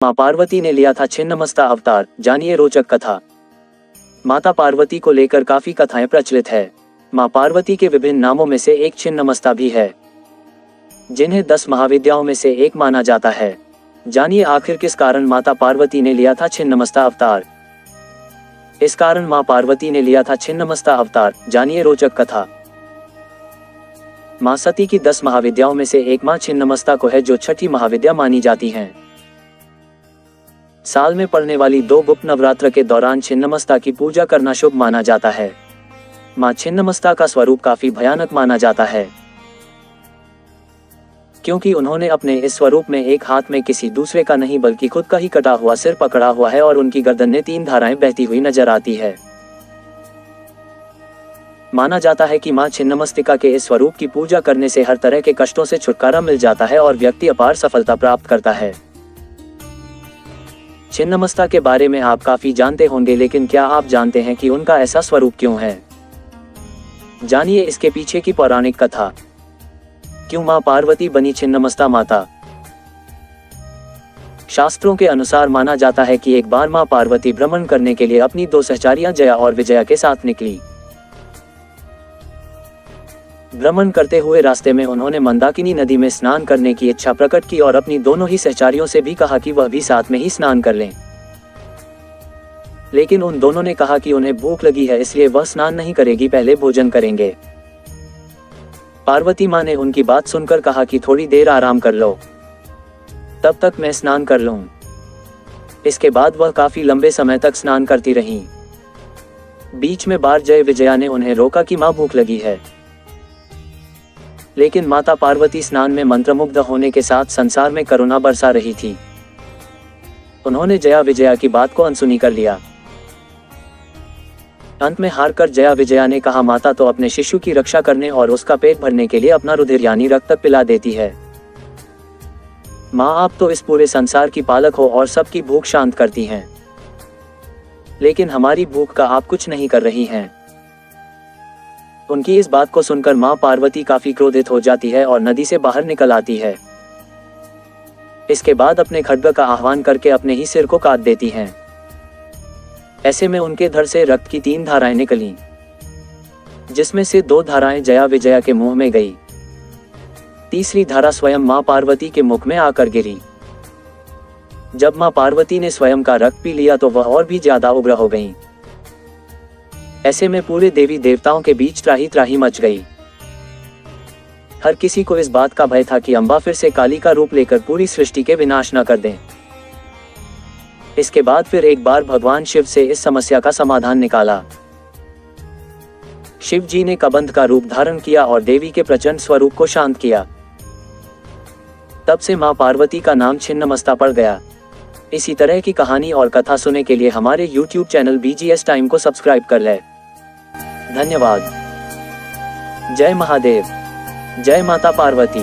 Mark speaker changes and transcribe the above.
Speaker 1: मां पार्वती ने लिया था छिन्नमस्ता अवतार, जानिए रोचक कथा। माता पार्वती को लेकर काफी कथाएं प्रचलित है। मां पार्वती के विभिन्न नामों में से एक छिन्नमस्ता भी है, जिन्हें 10 महाविद्याओं में से एक माना जाता है। जानिए आखिर किस कारण माता पार्वती ने लिया था छिन्नमस्ता अवतार। इस कारण मां पार्वती ने लिया था छिन्नमस्ता अवतार, जानिए रोचक कथा। मां सती की 10 महाविद्याओं में से एक मां छिन्नमस्ता को है, जो छठी महाविद्या मानी जाती हैं। साल में पड़ने वाली 2 गुप्त नवरात्र के दौरान छिन्नमस्ता की पूजा करना शुभ माना जाता है। मां छिन्नमस्ता का स्वरूप काफी भयानक माना जाता है, क्योंकि उन्होंने अपने इस स्वरूप में एक हाथ में किसी दूसरे का नहीं बल्कि खुद का ही कटा हुआ सिर पकड़ा हुआ है और उनकी गर्दन में 3 धाराएं बहती हुई नजर आती है। माना जाता है कि मां छिन्नमस्तिका के इस स्वरूप की पूजा करने से हर तरह के कष्टों से छुटकारा मिल जाता है और व्यक्ति अपार सफलता प्राप्त करता है। छिन्नमस्ता के बारे में आप काफी जानते होंगे, लेकिन क्या आप जानते हैं कि उनका ऐसा स्वरूप क्यों है? जानिए इसके पीछे की पौराणिक कथा। क्यों मां पार्वती बनी छिन्नमस्ता माता? शास्त्रों के अनुसार माना जाता है कि एक बार मां पार्वती भ्रमण करने के लिए अपनी 2 सहचारियां जया और विजया के साथ निकली। भ्रमण करते हुए रास्ते में उन्होंने मंदाकिनी नदी में स्नान करने की इच्छा प्रकट की और अपनी दोनों ही सहचारियों से भी कहा कि वह भी साथ में ही स्नान कर लें। लेकिन उन दोनों ने कहा कि उन्हें भूख लगी है, इसलिए वह स्नान नहीं करेगी, पहले भोजन करेंगे। पार्वती मां ने उनकी बात सुनकर कहा कि थोड़ी देर आराम कर लो, तब तक मैं स्नान कर लूं। इसके बाद वह काफी लंबे समय तक स्नान करती रहीं। बीच में बार जय विजया ने उन्हें रोका कि मां भूख लगी है, लेकिन माता पार्वती स्नान में मंत्रमुग्ध होने के साथ संसार में करुणा बरसा रही थी। उन्होंने जया विजया की बात को अनसुनी कर लिया। अंत में हारकर जया विजया ने कहा, माता तो अपने शिशु की रक्षा करने और उसका पेट भरने के लिए अपना रुधिर यानी रक्त पिला देती है। मां आप तो इस पूरे संसार की पालक हो और सबकी भूख शांत करती हैं, लेकिन हमारी भूख का आप कुछ नहीं कर रही हैं। उनकी इस बात को सुनकर मां पार्वती काफी क्रोधित हो जाती है और नदी से बाहर निकल आती है। इसके बाद अपने खड्ग का आह्वान करके अपने ही सिर को काट देती हैं। ऐसे में उनके धड़ से रक्त की 3 धाराएं निकलीं, जिसमें से 2 धाराएं जया विजया के मुंह में गई। तीसरी धारा स्वयं मां पार्वती के मुख में आकर गिरी। जब मां पार्वती ने स्वयं का रक्त पी लिया तो वह और भी ज्यादा उग्र हो गईं। ऐसे में पूरे देवी देवताओं के बीच त्राही त्राही मच गई। हर किसी को इस बात का भय था कि अम्बा फिर से काली का रूप लेकर पूरी सृष्टि के विनाश न कर दें। इसके बाद फिर एक बार भगवान शिव से इस समस्या का समाधान निकाला। शिव जी ने कबंध का रूप धारण किया और देवी के प्रचंड स्वरूप को शांत किया। तब से मां पार्वती का नाम छिन्नमस्ता पड़ गया। इसी तरह की कहानी और कथा सुनने के लिए हमारे YouTube चैनल BGS टाइम को सब्सक्राइब कर लें। धन्यवाद। जय महादेव, जय माता पार्वती।